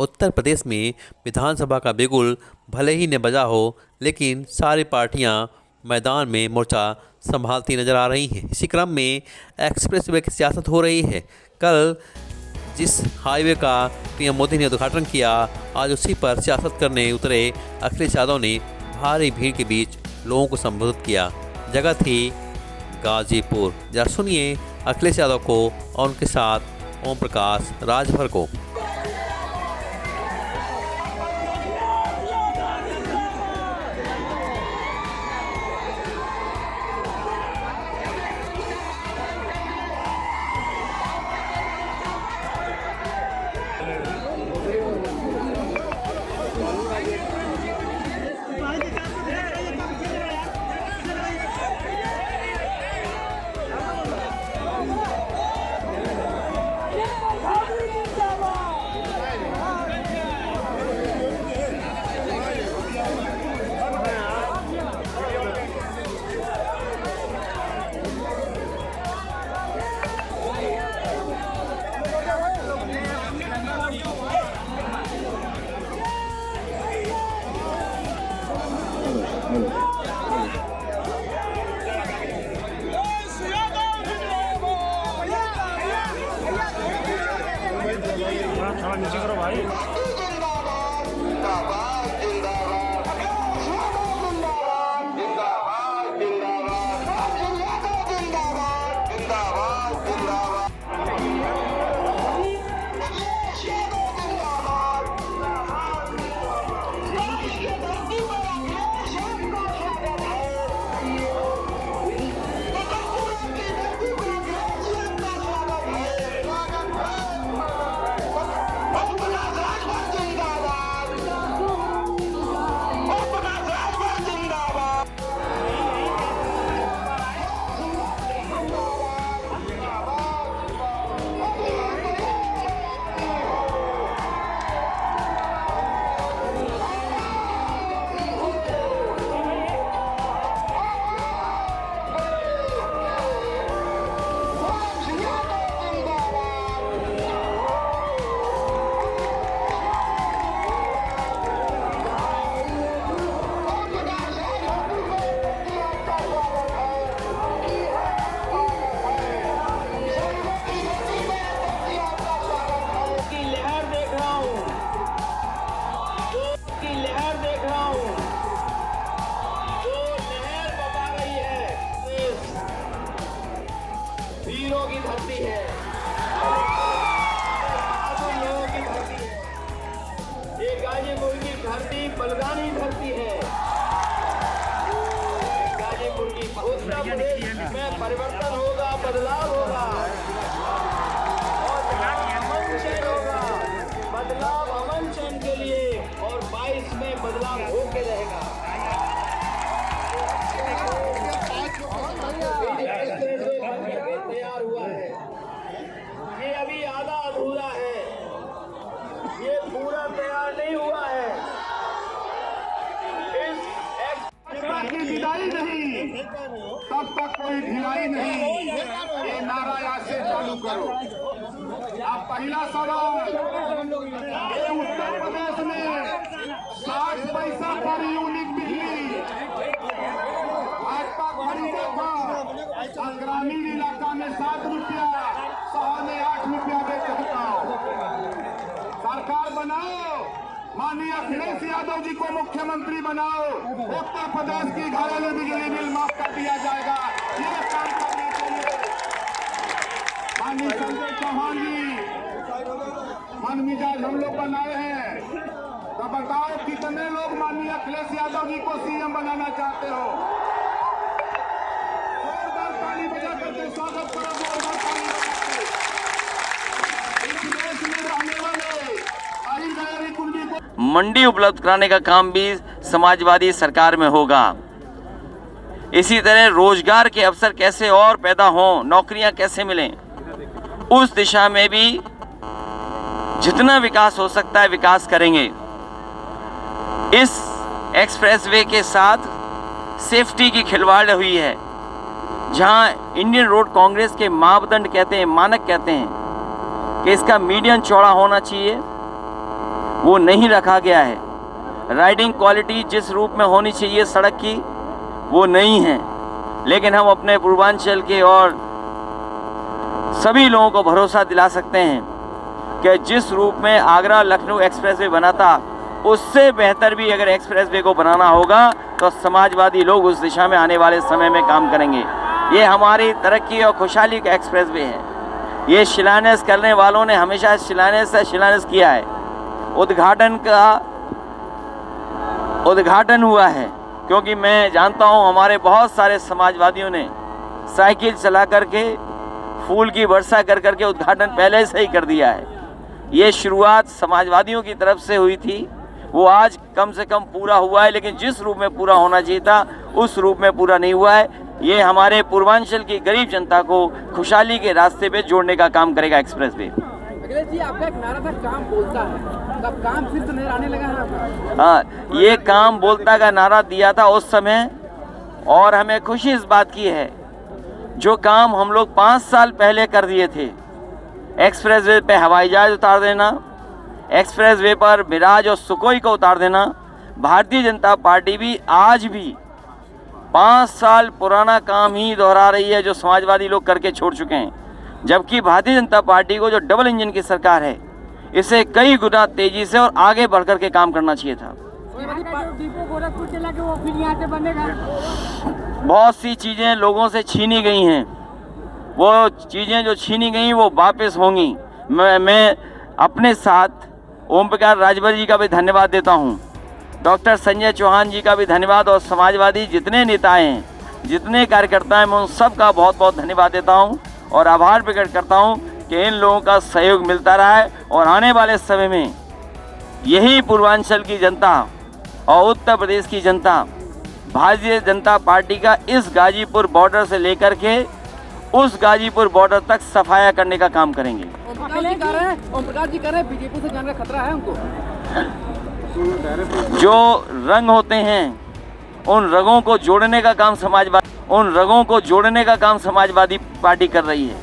उत्तर प्रदेश में विधानसभा का बिगुल भले ही न बजा हो, लेकिन सारी पार्टियां मैदान में मोर्चा संभालती नजर आ रही हैं। इसी क्रम में एक्सप्रेस वे की सियासत हो रही है। कल जिस हाईवे का पीएम मोदी ने उद्घाटन किया, आज उसी पर सियासत करने उतरे अखिलेश यादव ने भारी भीड़ के बीच लोगों को संबोधित किया। जगह थी गाजीपुर। जरा सुनिए अखिलेश यादव को और उनके साथ ओम प्रकाश राजभर को। थोड़ा नीचे करो भाई। वीरों की धरती है, लोगों की धरती है। ये गाजीपुर की धरती बलिदानी धरती है। गाजीपुर की उत्तर प्रदेश में परिवर्तन होगा, बदलाव होगा और अमन चैन होगा। बदलाव अमन चैन के लिए और 22 में बदलाव होके रहेगा। तैयार हुआ है, ये अभी आधा अधूरा है, ये पूरा तैयार नहीं हुआ है। की ढिलाई नहीं, तब तक कोई ढिलाई नहीं। ये नारा आज से चालू करो। अब पहला सवाल, ये उत्तर प्रदेश में 60 पैसा पर यूनिट बिजली भाजपा खरीदे था, और ग्रामीण इलाका में 7 रुपया, शहर में 8 रुपया बेचता। सरकार बनाओ, माननीय अखिलेश यादव जी को मुख्यमंत्री बनाओ, उत्तर प्रदेश की घरेलू बिजली बिल माफ कर दिया जाएगा। ये काम करने के लिए माननीय संजय चौहान जी मन मिजाज हम लोग बनाए हैं। तो बताओ कितने लोग माननीय अखिलेश यादव जी को सीएम बनाना चाहते हो? जोरदार ताली बजा करके स्वागत करो। जोरदार ताली बजा के इस देश में रहने वाले मंडी उपलब्ध कराने का काम भी समाजवादी सरकार में होगा। इसी तरह रोजगार के अवसर कैसे और पैदा हों, नौकरियां कैसे मिलें, उस दिशा में भी जितना विकास हो सकता है विकास करेंगे। इस एक्सप्रेसवे के साथ सेफ्टी की खिलवाड़ हुई है, जहां इंडियन रोड कांग्रेस के मापदंड कहते हैं, मानक कहते हैं कि इसका मीडियम चौड़ा होना चाहिए, वो नहीं रखा गया है। राइडिंग क्वालिटी जिस रूप में होनी चाहिए सड़क की वो नहीं है। लेकिन हम अपने पूर्वांचल के और सभी लोगों को भरोसा दिला सकते हैं कि जिस रूप में आगरा लखनऊ एक्सप्रेसवे बना था उससे बेहतर भी अगर एक्सप्रेसवे को बनाना होगा तो समाजवादी लोग उस दिशा में आने वाले समय में काम करेंगे। ये हमारी तरक्की और खुशहाली का एक्सप्रेसवे है। ये शिलान्यास करने वालों ने हमेशा शिलान्यास किया है। उद्घाटन हुआ है क्योंकि मैं जानता हूँ हमारे बहुत सारे समाजवादियों ने साइकिल चला करके फूल की वर्षा कर करके उद्घाटन पहले से ही कर दिया है। ये शुरुआत समाजवादियों की तरफ से हुई थी, वो आज कम से कम पूरा हुआ है, लेकिन जिस रूप में पूरा होना चाहिए था उस रूप में पूरा नहीं हुआ है। ये हमारे पूर्वांचल की गरीब जनता को खुशहाली के रास्ते पे जोड़ने का काम करेगा एक्सप्रेसवे। अखिलेश जी, आपका एक नारा था काम बोलता है, अब काम फिर से नजर आने लगा है आपका। हाँ, ये काम बोलता का नारा दिया था उस समय, और हमें खुशी इस बात की है जो काम हम लोग 5 साल पहले कर दिए थे, एक्सप्रेसवे पे हवाई जहाज उतार देना, एक्सप्रेसवे पर मिराज और सुकोई को उतार देना, भारतीय जनता पार्टी भी आज भी 5 साल पुराना काम ही दोहरा रही है जो समाजवादी लोग करके छोड़ चुके हैं। जबकि भारतीय जनता पार्टी को जो डबल इंजन की सरकार है इसे कई गुना तेजी से और आगे बढ़कर के काम करना चाहिए था। बहुत सी चीज़ें लोगों से छीनी गई हैं, वो चीज़ें जो छीनी गई वो वापस होंगी। मैं अपने साथ ओम प्रकाश राजभर जी का भी धन्यवाद देता हूँ, डॉक्टर संजय चौहान जी का भी धन्यवाद, और समाजवादी जितने नेता हैं, जितने कार्यकर्ता हैं, मैं उन सब का बहुत बहुत धन्यवाद देता हूँ और आभार प्रकट करता हूँ कि इन लोगों का सहयोग मिलता रहा है। और आने वाले समय में यही पूर्वांचल की जनता और उत्तर प्रदेश की जनता भारतीय जनता पार्टी का इस गाजीपुर बॉर्डर से लेकर के उस गाजीपुर बॉर्डर तक सफाया करने का काम करेंगे। ओम प्रकाश जी कह रहे हैं बीजेपी से जाने का खतरा है उनको। जो रंग होते हैं उन रंगों को जोड़ने का काम समाजवादी पार्टी कर रही है।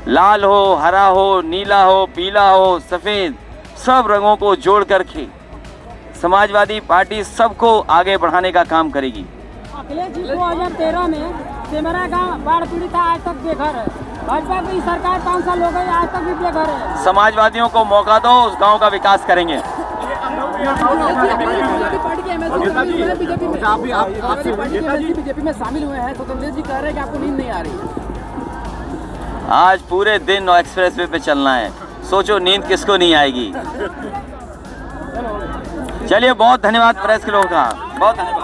लाल हो, हरा हो, नीला हो, पीला हो, सफ़ेद, सब रंगों को जोड़ करके समाजवादी पार्टी सबको आगे बढ़ाने का काम करेगी। अखिलेश जी 2013 में सेमरा गांव बाढ़ पीड़ित था, आज तक बेघर है। भाजपा की सरकार 5 साल हो गए, आज तक भी बेघर है। समाजवादियों को मौका दो, उस गांव का विकास करेंगे। बीजेपी में शामिल हुए हैं, स्वतंत्र जी कह रहे हैं कि आपको नींद नहीं आ रही है। आज पूरे दिन एक्सप्रेसवे पे चलना है, सोचो नींद किसको नहीं आएगी। चलिए, बहुत धन्यवाद प्रेस के लोगों का, बहुत धन्यवाद।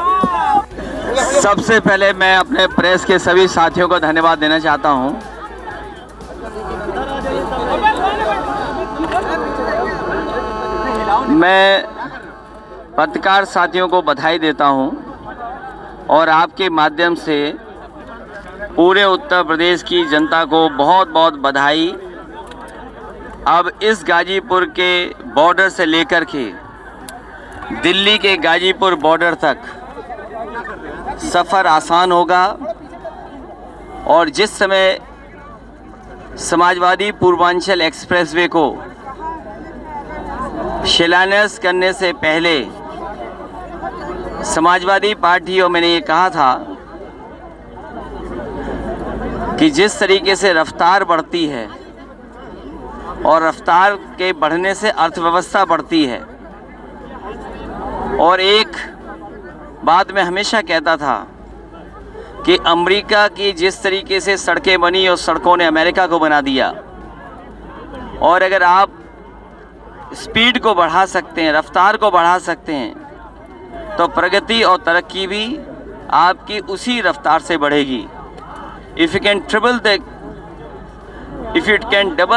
सबसे पहले मैं अपने प्रेस के सभी साथियों को धन्यवाद देना चाहता हूं। मैं पत्रकार साथियों को बधाई देता हूं और आपके माध्यम से पूरे उत्तर प्रदेश की जनता को बहुत बहुत बधाई। अब इस गाजीपुर के बॉर्डर से लेकर के दिल्ली के गाजीपुर बॉर्डर तक सफ़र आसान होगा, और जिस समय समाजवादी पूर्वांचल एक्सप्रेसवे को शिलान्यास करने से पहले समाजवादी पार्टी और मैंने ये कहा था कि जिस तरीके से रफ्तार बढ़ती है और रफ्तार के बढ़ने से अर्थव्यवस्था बढ़ती है, और एक बात मैं हमेशा कहता था कि अमेरिका की जिस तरीके से सड़कें बनी और सड़कों ने अमेरिका को बना दिया, और अगर आप स्पीड को बढ़ा सकते हैं, रफ्तार को बढ़ा सकते हैं, तो प्रगति और तरक्की भी आपकी उसी रफ्तार से बढ़ेगी। If you can double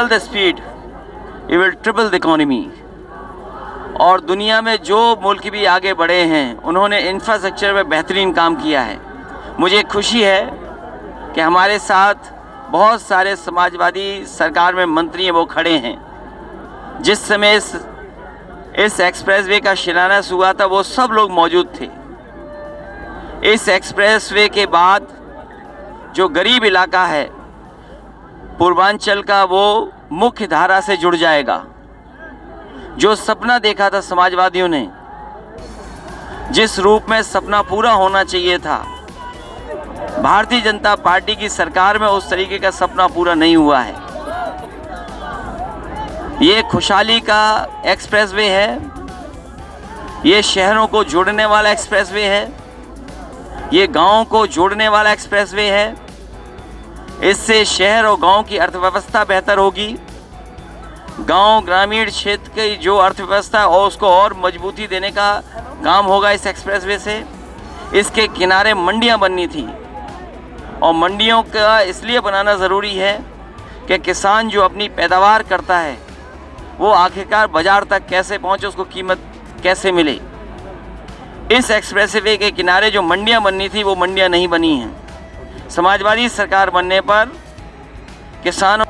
the speed, you will triple the economy. और दुनिया में जो मुल्क भी आगे बढ़े हैं उन्होंने इंफ्रास्ट्रक्चर में बेहतरीन काम किया है। मुझे खुशी है कि हमारे साथ बहुत सारे समाजवादी सरकार में मंत्री हैं, वो खड़े हैं। जिस समय इस एक्सप्रेसवे का शिलान्यास हुआ था वो सब लोग मौजूद थे। इस एक्सप्रेसवे के बाद जो गरीब इलाका है पूर्वांचल का, वो मुख्य धारा से जुड़ जाएगा। जो सपना देखा था समाजवादियों ने, जिस रूप में सपना पूरा होना चाहिए था, भारतीय जनता पार्टी की सरकार में उस तरीके का सपना पूरा नहीं हुआ है। ये खुशहाली का एक्सप्रेसवे है, ये शहरों को जोड़ने वाला एक्सप्रेसवे है, ये गांवों को जोड़ने वाला एक्सप्रेसवे है। इससे शहर और गांव की अर्थव्यवस्था बेहतर होगी। गांव ग्रामीण क्षेत्र की जो अर्थव्यवस्था है और उसको और मजबूती देने का काम होगा इस एक्सप्रेसवे से। इसके किनारे मंडियां बननी थी और मंडियों का इसलिए बनाना ज़रूरी है कि किसान जो अपनी पैदावार करता है वो आखिरकार बाज़ार तक कैसे पहुंचे, उसको कीमत कैसे मिले। इस एक्सप्रेसवे के किनारे जो मंडियां बननी थी वो मंडियां नहीं बनी हैं। समाजवादी सरकार बनने पर किसानों